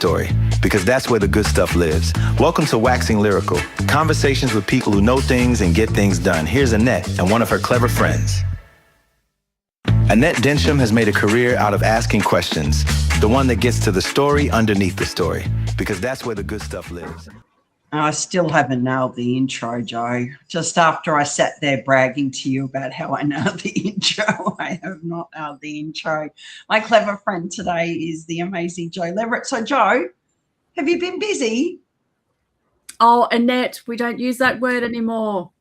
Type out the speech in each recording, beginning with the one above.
story, because that's where the good stuff lives. Welcome to Waxing Lyrical, conversations with people who know things and get things done. Here's Annette and one of her clever friends. Annette Densham has made a career out of asking questions, the one that gets to the story underneath the story, because that's where the good stuff lives. I still haven't nailed the intro, Jo. Just after I sat there bragging to you about how I nailed the intro, I have not nailed the intro. My clever friend today is the amazing Jo Leveritt. So, Jo, have you been busy? Oh, Annette, we don't use that word anymore.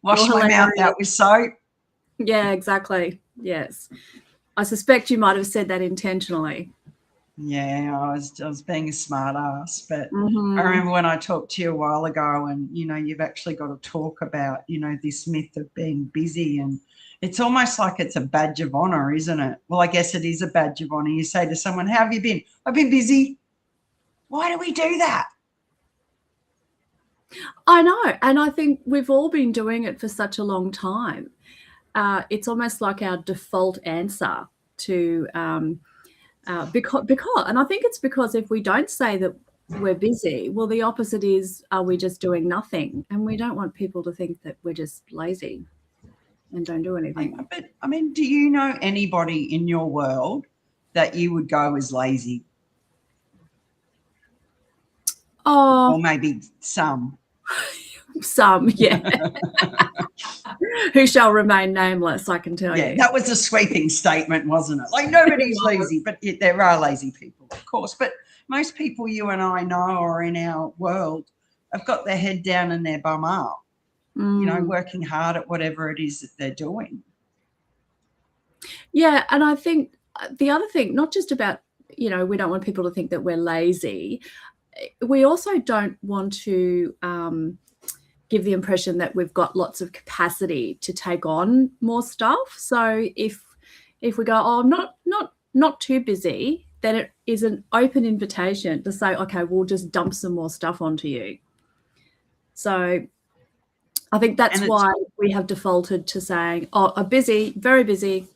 Wash my mouth out with soap. Yeah, exactly. Yes. I suspect you might have said that intentionally. Yeah, I was being a smart ass, but I remember when I talked to you a while ago and, you've actually got to talk about, this myth of being busy, and it's almost like it's a badge of honor, isn't it? Well, I guess it is a badge of honor. You say to someone, how have you been? I've been busy. Why do we do that? I know, and I think we've all been doing it for such a long time. It's almost like our default answer to because and I think it's because if we don't say that we're busy, well, the opposite is, are we just doing nothing? And we don't want people to think that we're just lazy and don't do anything. But I mean, do you know anybody in your world that you would go as lazy? Oh, or maybe some. Some, yeah. Who shall remain nameless, I can tell you. Yeah, that was a sweeping statement, wasn't it? Like, nobody's lazy, but there are lazy people, of course. But most people you and I know or in our world have got their head down and their bum up, working hard at whatever it is that they're doing. Yeah, and I think the other thing, not just about, we don't want people to think that we're lazy. We also don't want to give the impression that we've got lots of capacity to take on more stuff. So if we go, oh, I'm not too busy, then it is an open invitation to say, okay, we'll just dump some more stuff onto you. So I think that's why we have defaulted to saying, oh, I'm busy, very busy.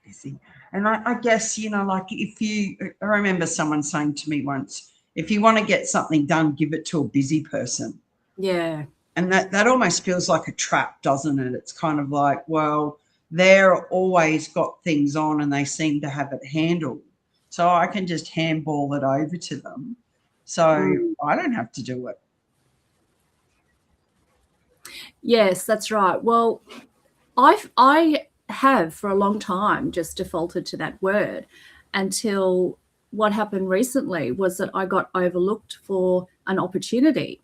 Busy. And I guess, like I remember someone saying to me once, if you want to get something done, give it to a busy person. Yeah. And that almost feels like a trap, doesn't it? It's kind of like, well, they're always got things on and they seem to have it handled. So I can just handball it over to them. So I don't have to do it. Yes, that's right. Well, I have for a long time just defaulted to that word until what happened recently was that I got overlooked for an opportunity.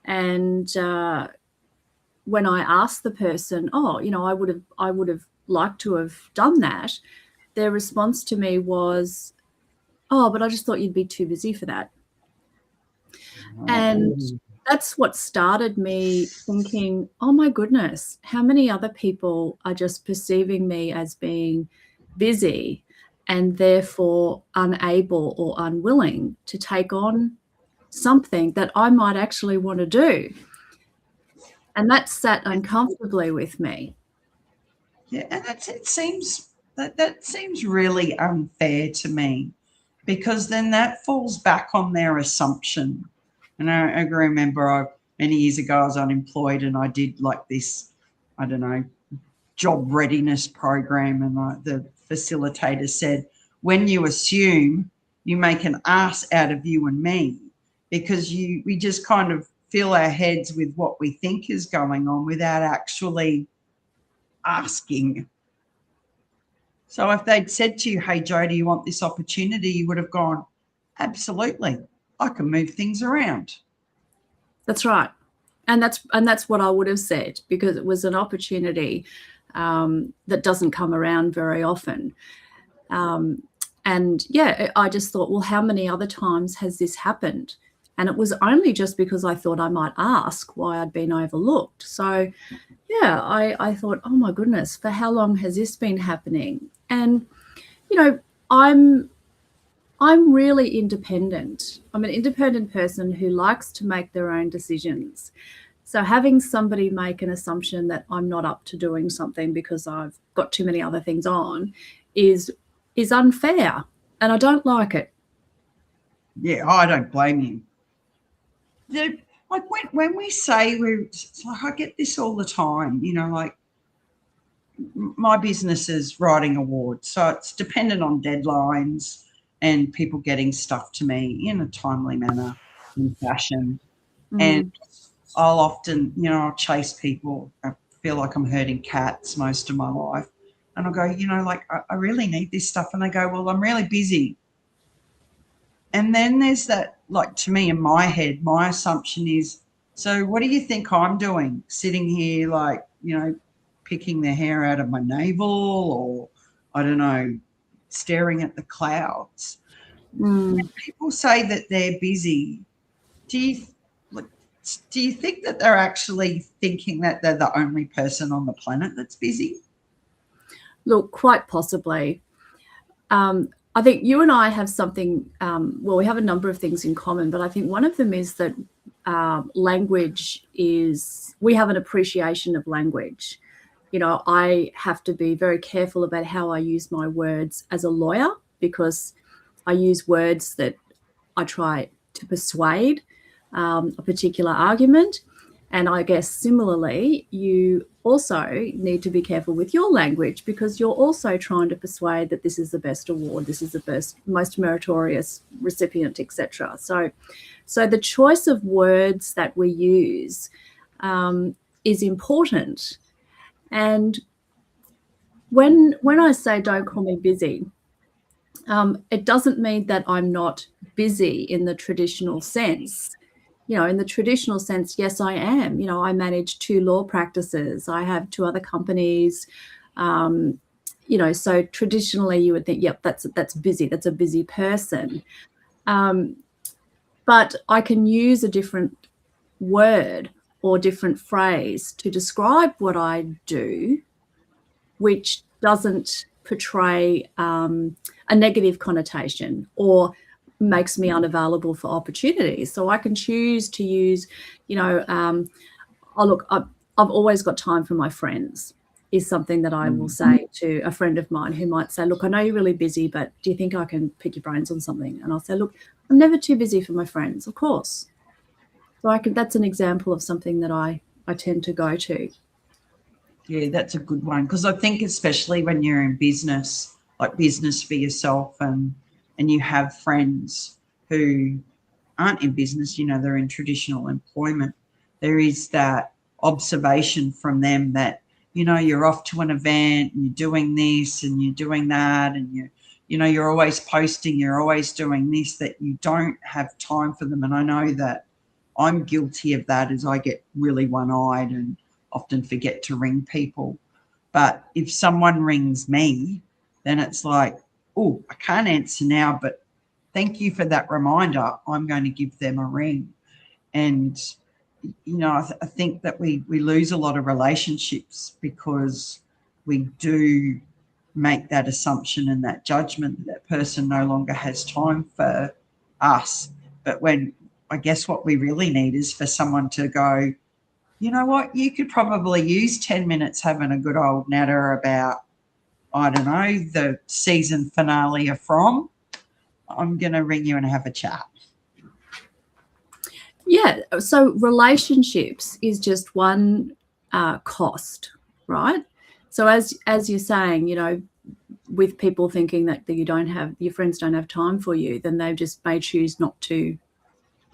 And when I asked the person, oh, I would have liked to have done that, their response to me was, oh, but I just thought you'd be too busy for that. And that's what started me thinking, oh my goodness, how many other people are just perceiving me as being busy and therefore unable or unwilling to take on something that I might actually want to do. And that sat uncomfortably with me. Yeah, and that seems really unfair to me, because then that falls back on their assumption. And I remember many years ago I was unemployed and I did like this, I don't know, job readiness program, and the facilitator said, when you assume, you make an ass out of you and me, because we just kind of fill our heads with what we think is going on without actually asking. So if they'd said to you, hey, Jo, do you want this opportunity? You would have gone, absolutely. I can move things around. That's right. And that's what I would have said, because it was an opportunity that doesn't come around very often. And yeah, I just thought, well, how many other times has this happened? And it was only just because I thought I might ask why I'd been overlooked. So yeah, I thought, oh my goodness, for how long has this been happening? And, I'm really independent. I'm an independent person who likes to make their own decisions. So having somebody make an assumption that I'm not up to doing something because I've got too many other things on is unfair. and I don't like it. Yeah, I don't blame you. Like when we say it's like I get this all the time, like my business is writing awards, so it's dependent on deadlines and people getting stuff to me in a timely manner and fashion. And I'll often, I'll chase people. I feel like I'm herding cats most of my life. And I'll go, like, I really need this stuff. And they go, well, I'm really busy. And then there's that, like, to me in my head, my assumption is, so what do you think I'm doing? Sitting here, like, picking the hair out of my navel, or, I don't know, staring at the clouds. When people say that they're busy, do you think that they're actually thinking that they're the only person on the planet that's busy? Look, quite possibly. I think you and I have something, well, we have a number of things in common, but I think one of them is that language is, we have an appreciation of language. I have to be very careful about how I use my words as a lawyer, because I use words that I try to persuade a particular argument. And I guess similarly, you also need to be careful with your language, because you're also trying to persuade that this is the best award, this is the best, most meritorious recipient, etc. So the choice of words that we use is important. And when I say don't call me busy, it doesn't mean that I'm not busy in the traditional sense. In the traditional sense, yes, I am. I manage 2 law practices. I have 2 other companies. So traditionally you would think, yep, that's busy. That's a busy person. But I can use a different word or different phrase to describe what I do, which doesn't portray a negative connotation or makes me unavailable for opportunities. So I can choose to use, I've always got time for my friends, is something that I will say to a friend of mine who might say, look, I know you're really busy, but do you think I can pick your brains on something? And I'll say, look, I'm never too busy for my friends, of course. So that's an example of something that I tend to go to. Yeah, that's a good one, because I think especially when you're in business, like business for yourself, and you have friends who aren't in business, they're in traditional employment, there is that observation from them that, you're off to an event and you're doing this and you're doing that, and you're always posting, you're always doing this, that you don't have time for them. And I know that I'm guilty of that, as I get really one-eyed and often forget to ring people. But if someone rings me, then it's like, oh, I can't answer now, but thank you for that reminder. I'm going to give them a ring. And, I think that we lose a lot of relationships because we do make that assumption and that judgment that person no longer has time for us. But I guess what we really need is for someone to go, you know what, you could probably use 10 minutes having a good old natter about, I don't know, the season finale of From. I'm going to ring you and have a chat. Yeah, so relationships is just one cost, right? So as you're saying, with people thinking that your friends don't have time for you, then they just may choose not to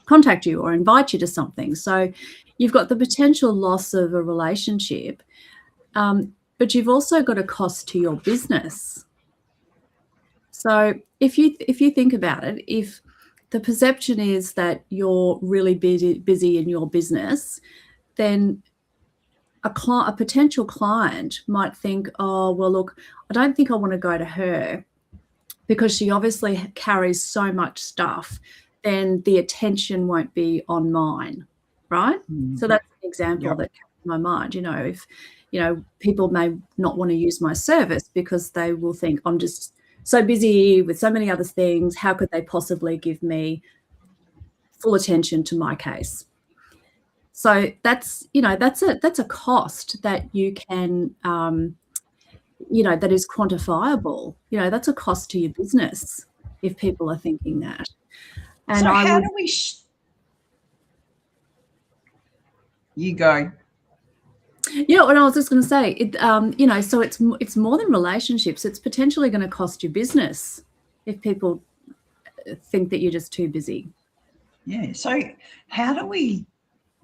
contact you or invite you to something. So you've got the potential loss of a relationship, but you've also got a cost to your business. So if you think about it, if the perception is that you're really busy in your business, then a potential client might think, oh, well, look, I don't think I want to go to her because she obviously carries so much stuff, then the attention won't be on mine, right? So that's an example that comes to my mind. If people may not want to use my service because they will think I'm just so busy with so many other things, how could they possibly give me full attention to my case? So that's a cost that you can that is quantifiable. That's a cost to your business. if people are thinking that. And So I how would, do we you go. yeah, what I was just going to say, so it's more than relationships. It's potentially going to cost you business if people think that you're just too busy. Yeah. So how do we,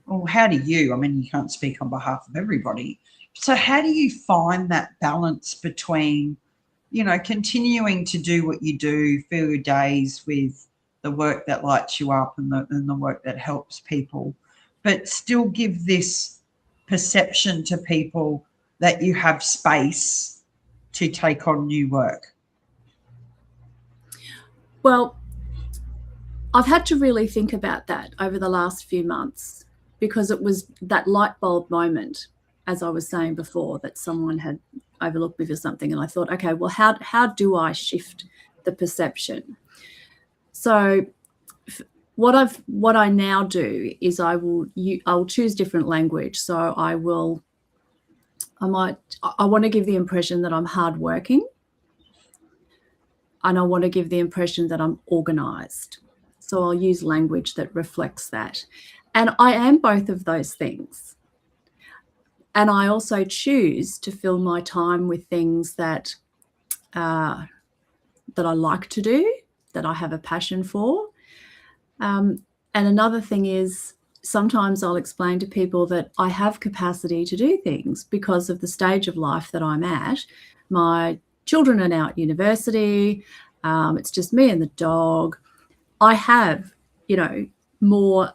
or how do you, I mean, you can't speak on behalf of everybody. So how do you find that balance between, continuing to do what you do, fill your days with the work that lights you up and the work that helps people, but still give this perception to people that you have space to take on new work? Well, I've had to really think about that over the last few months, because it was that light bulb moment, as I was saying before, that someone had overlooked me for something. And I thought, okay, well, how do I shift the perception? So what I now do is I'll choose different language. So I want to give the impression that I'm hardworking, and I want to give the impression that I'm organized. So I'll use language that reflects that. And I am both of those things. And I also choose to fill my time with things that I like to do, that I have a passion for. And another thing is, sometimes I'll explain to people that I have capacity to do things because of the stage of life that I'm at. My children are now at university. It's just me and the dog. I have, more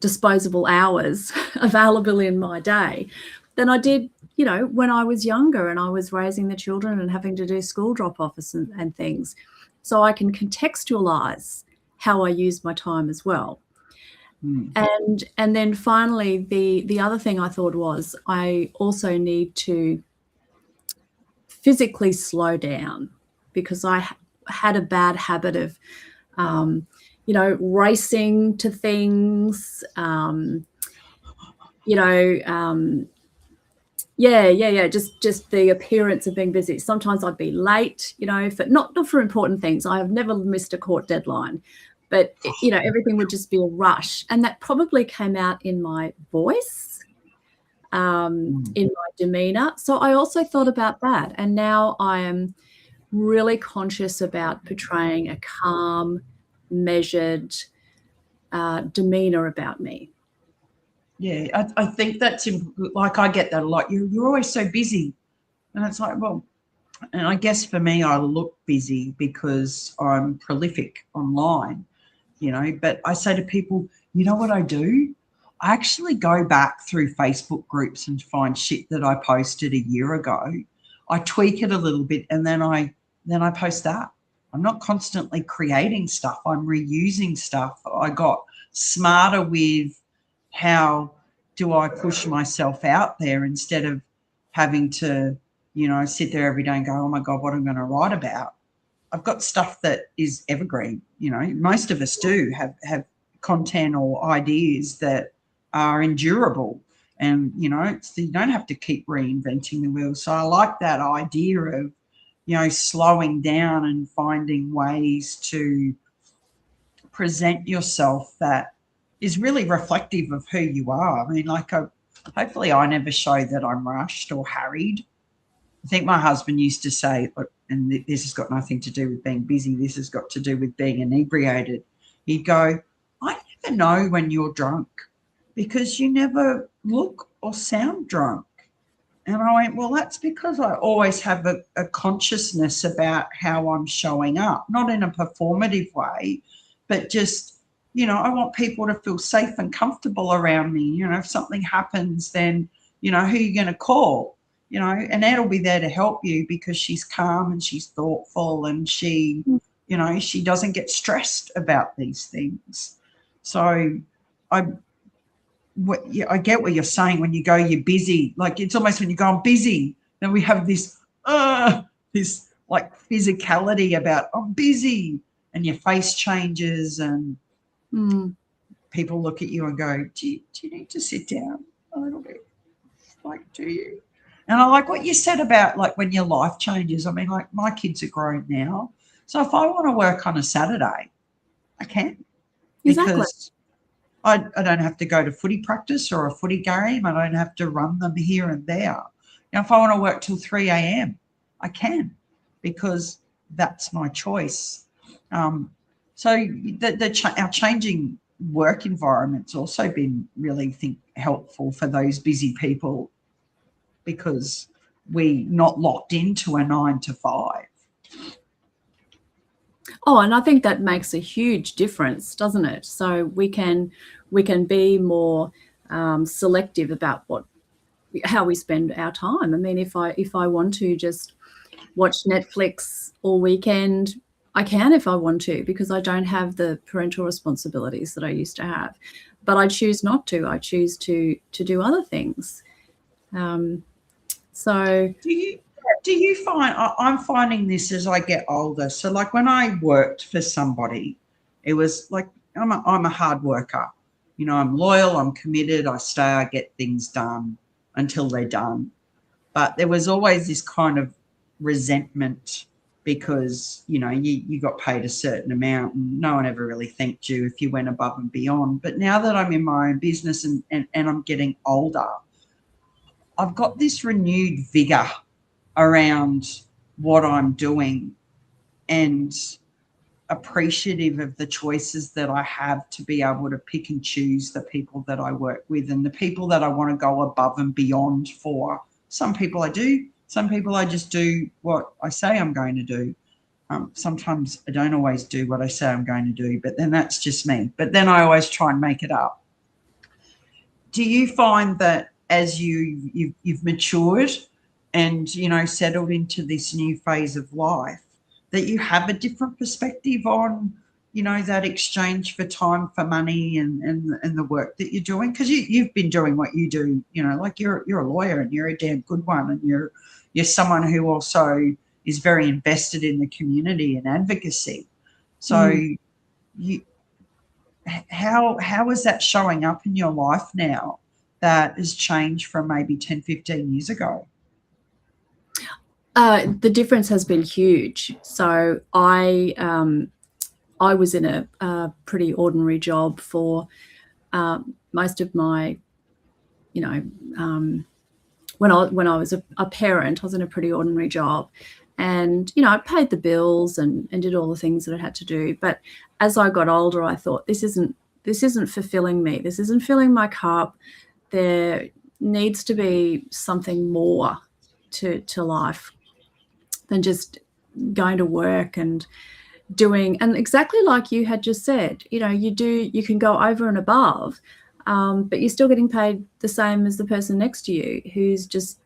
disposable hours available in my day than I did, when I was younger and I was raising the children and having to do school drop-offs and things. So I can contextualize how I use my time as well. And then finally, the other thing I thought was I also need to physically slow down, because I had a bad habit of, racing to things, just the appearance of being busy. Sometimes I'd be late, for not for important things. I have never missed a court deadline, but everything would just be a rush, and that probably came out in my voice, in my demeanor. So I also thought about that, and now I am really conscious about portraying a calm, measured demeanor about me. Yeah, I think that's like, I get that a lot. You're always so busy, and it's like, well, and I guess for me, I look busy because I'm prolific online, But I say to people, you know what I do? I actually go back through Facebook groups and find shit that I posted a year ago. I tweak it a little bit, and then I post that. I'm not constantly creating stuff. I'm reusing stuff. I got smarter with how do I push myself out there instead of having to, sit there every day and go, oh my God, what am I going to write about? I've got stuff that is evergreen. Most of us do have content or ideas that are endurable, and, you don't have to keep reinventing the wheel. So I like that idea of, slowing down and finding ways to present yourself that is really reflective of who you are. I mean, hopefully I never show that I'm rushed or harried. I think my husband used to say, look, and this has got nothing to do with being busy, this has got to do with being inebriated. He'd go, I never know when you're drunk because you never look or sound drunk. And I went, well, that's because I always have a consciousness about how I'm showing up, not in a performative way, but just, I want people to feel safe and comfortable around me. If something happens, then, who are you going to call? Annette will be there to help you because she's calm and she's thoughtful, and she, she doesn't get stressed about these things. So I get what you're saying when you go, you're busy. Like, it's almost when you go, I'm busy, then we have this like physicality about, I'm busy, and your face changes, and people look at you and go, do you need to sit down a little bit? Like, do you? And I like what you said about, like, when your life changes. I mean, like, my kids are grown now, So if I want to work on a Saturday, I can. Exactly. Because I don't have to go to footy practice or a footy game. I don't have to run them here and there. Now, if I want to work till 3 a.m., I can, because that's my choice. So our changing work environment's also been really, I think, helpful for those busy people, because we're not locked into a 9 to 5. Oh, and I think that makes a huge difference, doesn't it? So we can be more selective about how we spend our time. I mean, if I want to just watch Netflix all weekend, I can if I want to, because I don't have the parental responsibilities that I used to have. But I choose not to. I choose to do other things. So Do you find, I'm finding this as I get older. So like when I worked for somebody, it was like, I'm a hard worker. You know, I'm loyal, I'm committed, I stay, I get things done until they're done. But there was always this kind of resentment, because, you know, you got paid a certain amount and no one ever really thanked you if you went above and beyond. But now that I'm in my own business and I'm getting older, I've got this renewed vigor around what I'm doing, and appreciative of the choices that I have to be able to pick and choose the people that I work with and the people that I want to go above and beyond for. Some people I do, some people I just do what I say I'm going to do. Sometimes I don't always do what I say I'm going to do, but then that's just me. But then I always try and make it up. Do you find that as you've matured and, you know, settled into this new phase of life, that you have a different perspective on, you know, that exchange for time, for money, and the work that you're doing? Because you've been doing what you do, you know, like you're a lawyer and you're a damn good one, and you're someone who also is very invested in the community and advocacy. So how is that showing up in your life now that has changed from maybe 10, 15 years ago? The difference has been huge. So I was in a pretty ordinary job for most of my, you know, when I was a parent, I was in a pretty ordinary job, and, you know, I paid the bills and did all the things that I had to do. But as I got older, I thought, this isn't fulfilling me. This isn't filling my cup. There needs to be something more to life than just going to work and doing, and exactly like you had just said, you know, you can go over and above, but you're still getting paid the same as the person next to you who's just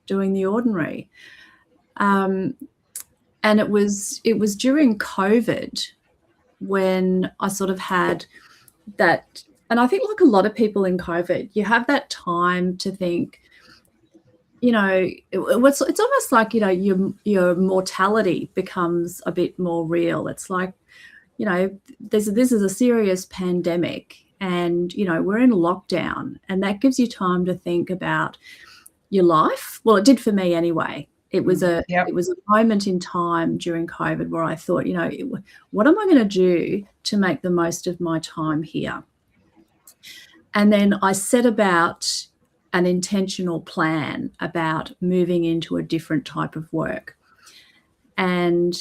doing the ordinary. And it was during COVID when I sort of had that, and I think like a lot of people in COVID, you have that time to think, you know, it's almost like, you know, your mortality becomes a bit more real. It's like, you know, this is a serious pandemic, and, you know, we're in lockdown, and that gives you time to think about your life. Well, it did for me anyway. It was a moment in time during COVID where I thought, you know, what am I going to do to make the most of my time here? And then I set about an intentional plan about moving into a different type of work. And,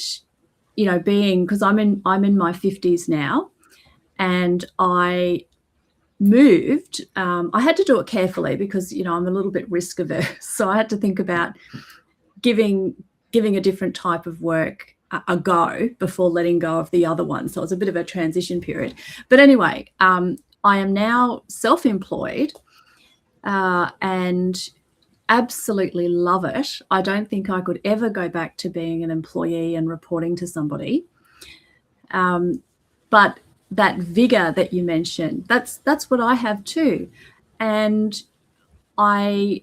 you know, because I'm in my 50s now, and I moved, I had to do it carefully because, you know, I'm a little bit risk averse. So I had to think about giving a different type of work a go before letting go of the other one. So it was a bit of a transition period. But anyway, I am now self-employed and absolutely love it. I don't think I could ever go back to being an employee and reporting to somebody. But that vigor that you mentioned, that's what I have too. And I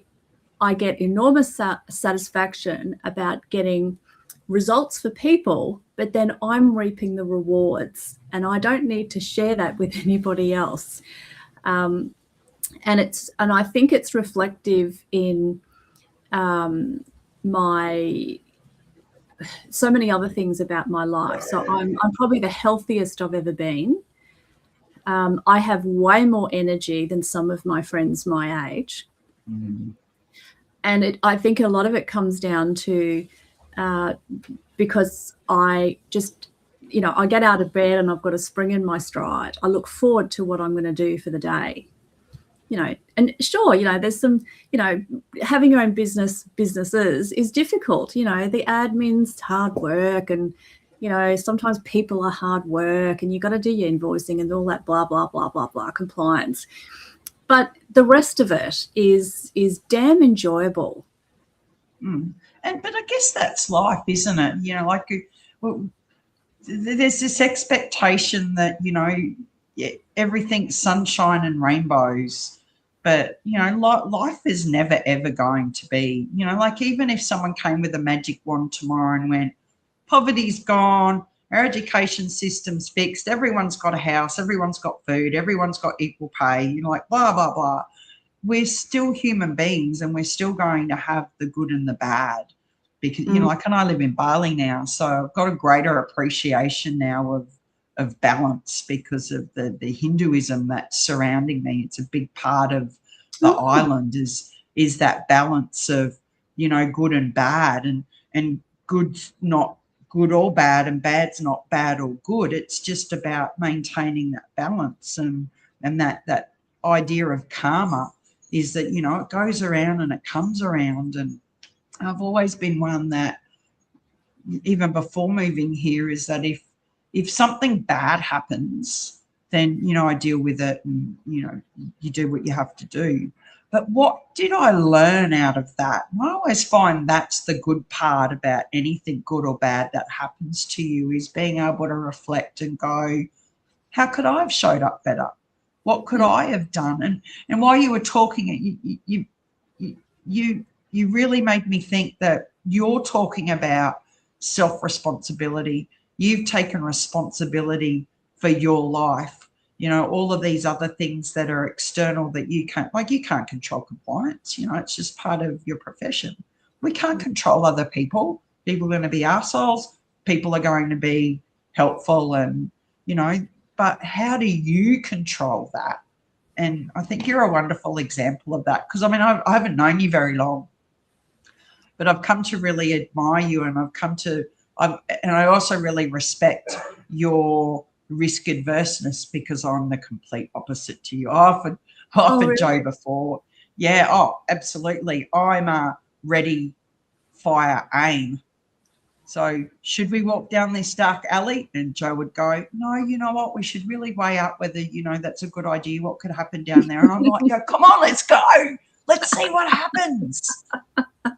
get enormous satisfaction about getting results for people, but then I'm reaping the rewards, and I don't need to share that with anybody else. And I think it's reflective in my so many other things about my life. So I'm probably the healthiest I've ever been. I have way more energy than some of my friends my age. And I think a lot of it comes down to because I just, I get out of bed and I've got a spring in my stride. I look forward to what I'm going to do for the day. And sure, there's some, having your own businesses is difficult. The admin's hard work, and, sometimes people are hard work, and you've got to do your invoicing and all that blah, blah, blah, blah, blah, compliance. But the rest of it is damn enjoyable. But I guess that's life, isn't it? Like there's this expectation that, everything's sunshine and rainbows. But, life is never, ever going to be, like even if someone came with a magic wand tomorrow and went, poverty's gone, our education system's fixed, everyone's got a house, everyone's got food, everyone's got equal pay, like blah, blah, blah. We're still human beings, and we're still going to have the good and the bad. Because, like, and I live in Bali now, so I've got a greater appreciation now of balance because of the Hinduism that's surrounding me. It's a big part of the island is that balance of, good and bad, and good's not good or bad, and bad's not bad or good. It's just about maintaining that balance, and that idea of karma is that, it goes around and it comes around. And I've always been one that, even before moving here, is that if something bad happens, then, I deal with it, and, you do what you have to do. But what did I learn out of that? And I always find that's the good part about anything good or bad that happens to you, is being able to reflect and go, how could I have showed up better? What could I have done? And while you were talking, you really made me think that you're talking about self-responsibility. You've taken responsibility for your life. All of these other things that are external that you can't control compliance. It's just part of your profession. We can't control other people. People are going to be arseholes. People are going to be helpful, and, but how do you control that? And I think you're a wonderful example of that, because, I haven't known you very long, but I've come to really admire you, and I also really respect your risk adverseness, because I'm the complete opposite to you. I offered really? Jo before. Yeah, absolutely. I'm a ready, fire, aim. So should we walk down this dark alley? And Jo would go, no, you know what? We should really weigh up whether, that's a good idea, what could happen down there. And I'm like, come on, let's go. Let's see what happens.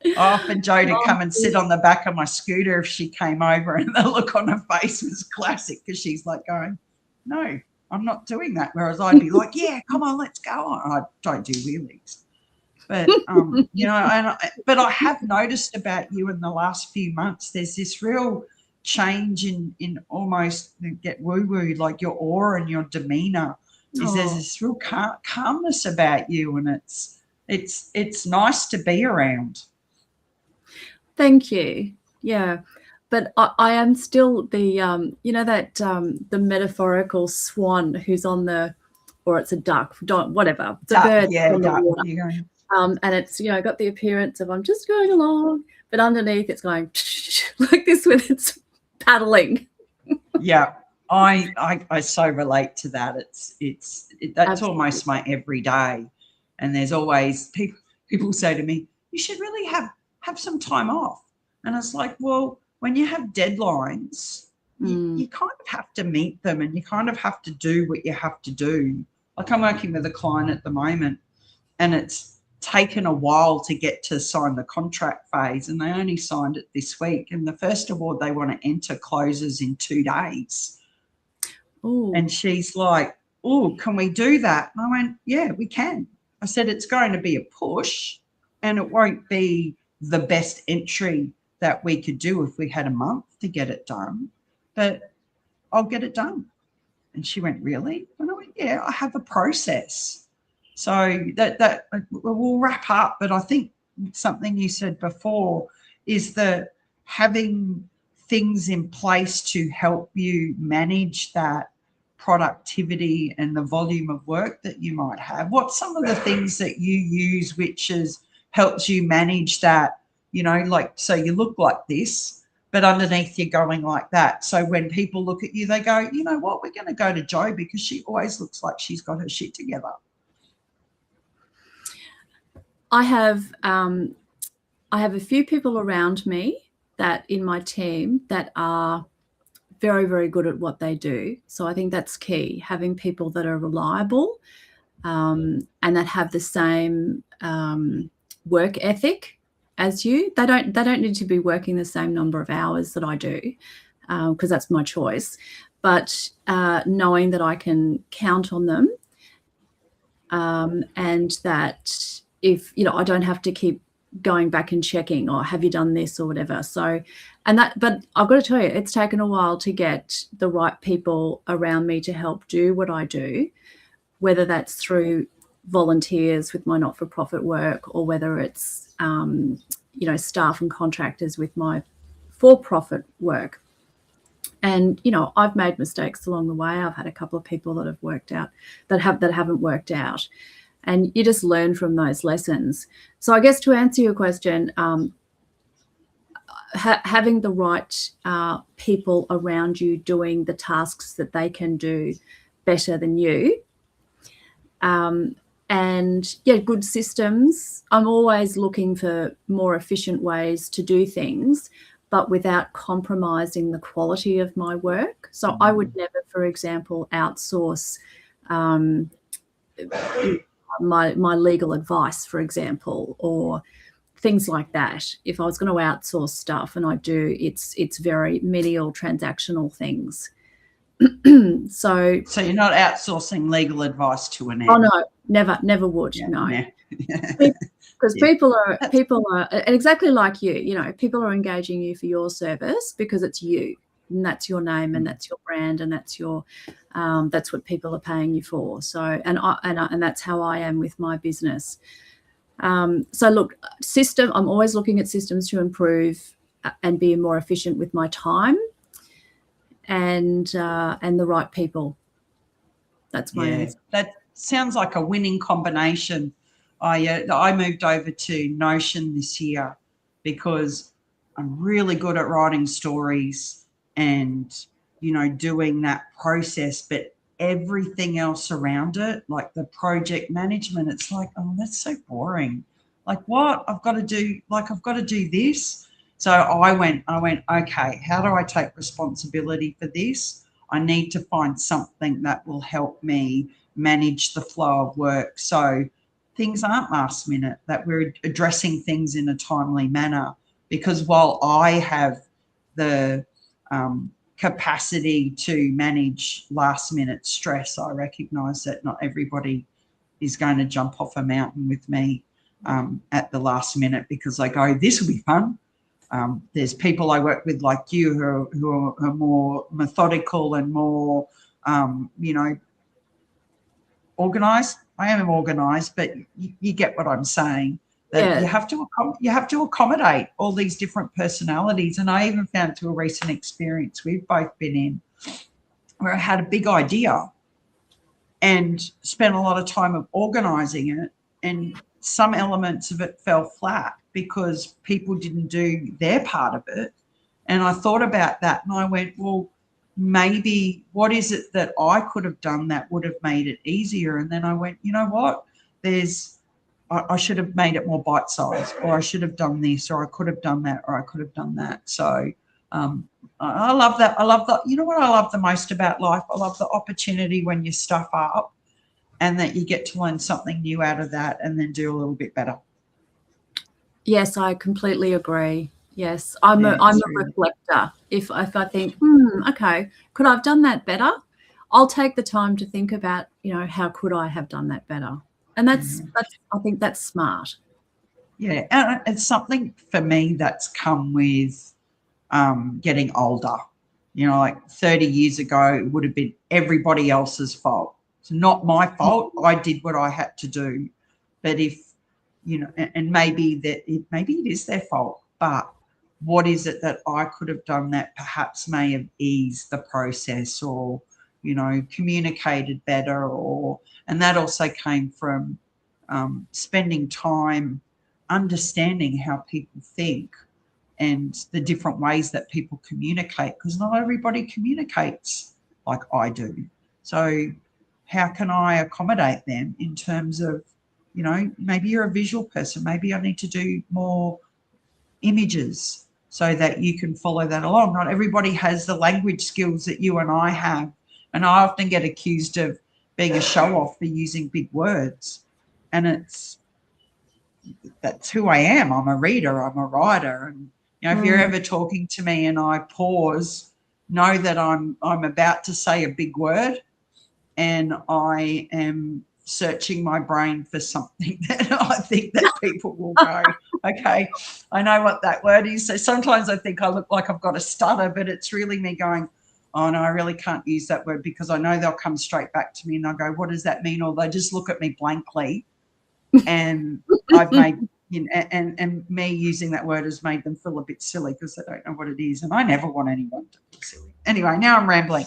I offered Jo to come and sit on the back of my scooter if she came over, and the look on her face was classic, because she's like going, no, I'm not doing that. Whereas I'd be like, yeah, come on, let's go. I don't do wheelies. But, but I have noticed about you in the last few months, there's this real change in almost, get woo-woo, like your aura and your demeanour. There's this real calmness about you, and it's nice to be around. Thank you. Yeah. But I am still the, the metaphorical swan who's on or it's a duck, whatever. It's a bird. Yeah, duck. And it's, got the appearance of I'm just going along, but underneath it's going like this when it's paddling. Yeah, I so relate to that. That's Absolutely. almost my everyday. And there's always people say to me, you should really have some time off. And it's like, well, when you have deadlines, you kind of have to meet them, and you kind of have to do what you have to do. Like, I'm working with a client at the moment, and it's taken a while to get to sign the contract phase, and they only signed it this week. And the first award they want to enter closes in 2 days. Ooh. And she's like, oh, can we do that? And I went, yeah, we can. I said, it's going to be a push, and it won't be the best entry that we could do if we had a month to get it done, but I'll get it done. And she went, really? And I went, yeah, I have a process. So that we'll wrap up. But I think something you said before is that having things in place to help you manage that productivity and the volume of work that you might have? What's some of the things that you use which helps you manage that, like, so you look like this, but underneath you're going like that. So when people look at you, they go, you know what, we're going to go to Jo because she always looks like she's got her shit together. I have a few people around me that in my team that are very, very good at what they do. So I think that's key, having people that are reliable and that have the same work ethic as you. They don't need to be working the same number of hours that I do, because that's my choice. But knowing that I can count on them, and that if I don't have to keep going back and checking, or have you done this or whatever. So, but I've got to tell you, it's taken a while to get the right people around me to help do what I do, whether that's through volunteers with my not-for-profit work, or whether it's staff and contractors with my for-profit work. And I've made mistakes along the way. I've had a couple of people that have worked out that haven't worked out, and you just learn from those lessons. So I guess to answer your question, having the right people around you doing the tasks that they can do better than you. And good systems. I'm always looking for more efficient ways to do things, but without compromising the quality of my work. So I would never, for example, outsource my legal advice, for example, or things like that. If I was going to outsource stuff, and I do, it's very menial transactional things. So you're not outsourcing legal advice to Annette? Oh no, never would. Yeah, no, because people are and exactly like you. People are engaging you for your service because it's you, and that's your name, and that's your brand, and that's your that's what people are paying you for. So and that's how I am with my business. So look, I'm always looking at systems to improve and be more efficient with my time, and the right people. That's my answer. That sounds like a winning combination. I moved over to Notion this year because I'm really good at writing stories and doing that process, but everything else around it, like the project management, it's like, oh, that's so boring. Like, what? I've got to do this. So I went, okay, how do I take responsibility for this? I need to find something that will help me manage the flow of work so things aren't last minute, that we're addressing things in a timely manner. Because while I have the capacity to manage last minute stress, I recognise that not everybody is going to jump off a mountain with me at the last minute because I go, this will be fun. There's people I work with like you who are more methodical and more, organised. I am organised, but you get what I'm saying. That you have to accommodate all these different personalities. And I even found through a recent experience we've both been in, where I had a big idea and spent a lot of time of organising it, and some elements of it fell flat because people didn't do their part of it. And I thought about that and I went, well, maybe what is it that I could have done that would have made it easier? And then I went, you know what, I should have made it more bite-sized, or I should have done this, or I could have done that, or I could have done that. So I love that. I love that. You know what I love the most about life? I love the opportunity when you stuff up and that you get to learn something new out of that and then do a little bit better. Yes, I completely agree. Yes, I'm a reflector. If I think, okay, could I have done that better? I'll take the time to think about, how could I have done that better? And that's I think that's smart. Yeah, and it's something for me that's come with getting older. Like 30 years ago, it would have been everybody else's fault. It's not my fault. I did what I had to do. But if, and maybe it is their fault, but what is it that I could have done that perhaps may have eased the process, or, you know, communicated better, and that also came from spending time understanding how people think and the different ways that people communicate, because not everybody communicates like I do. So how can I accommodate them in terms of, you know, maybe you're a visual person, maybe I need to do more images so that you can follow that along. Not everybody has the language skills that you and I have. And I often get accused of being a show-off for using big words. And that's who I am. I'm a reader, I'm a writer. And, you know, if you're ever talking to me and I pause, know that I'm about to say a big word, and I am searching my brain for something that I think that people will go, okay, I know what that word is. So sometimes I think I look like I've got a stutter, but it's really me going, oh no, I really can't use that word, because I know they'll come straight back to me and they'll go, what does that mean? Or they just look at me blankly, and I've made, you know, and me using that word has made them feel a bit silly because they don't know what it is. And I never want anyone to feel silly. Anyway, now I'm rambling.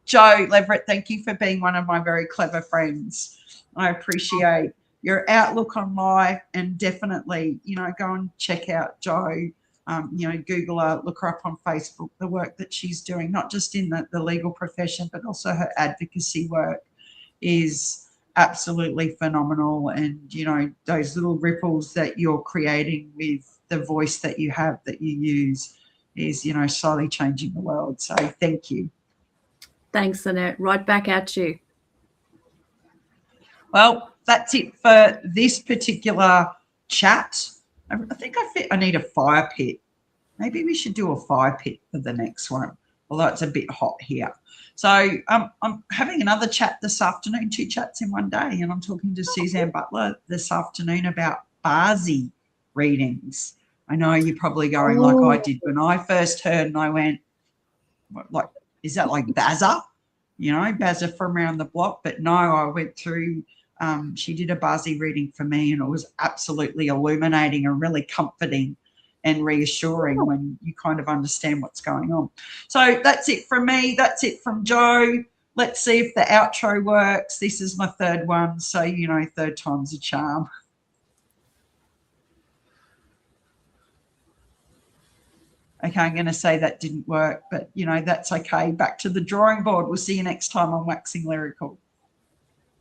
Jo Leveritt, thank you for being one of my very clever friends. I appreciate your outlook on life, and definitely, you know, go and check out Jo. You know, Google her, look her up on Facebook. The work that she's doing, not just in the legal profession, but also her advocacy work, is absolutely phenomenal. And, you know, those little ripples that you're creating with the voice that you have, that you use, is, you know, slowly changing the world. So thank you. Thanks, Annette. Right back at you. Well, that's it for this particular chat. I think I need a fire pit. Maybe we should do a fire pit for the next one, although it's a bit hot here. So I'm having another chat this afternoon, 2 chats in one day, and I'm talking to Suzanne Butler this afternoon about Basi readings. I know you're probably going like I did when I first heard, and I went, what, like, is that like Bazza? You know, Bazza from around the block? But no, I went through, she did a Basi reading for me, and it was absolutely illuminating and really comforting and reassuring when you kind of understand what's going on. So that's it from me. That's it from Jo. Let's see if the outro works. This is my 3rd one, so, you know, 3rd time's a charm. Okay, I'm going to say that didn't work, but, you know, that's okay. Back to the drawing board. We'll see you next time on Waxing Lyrical.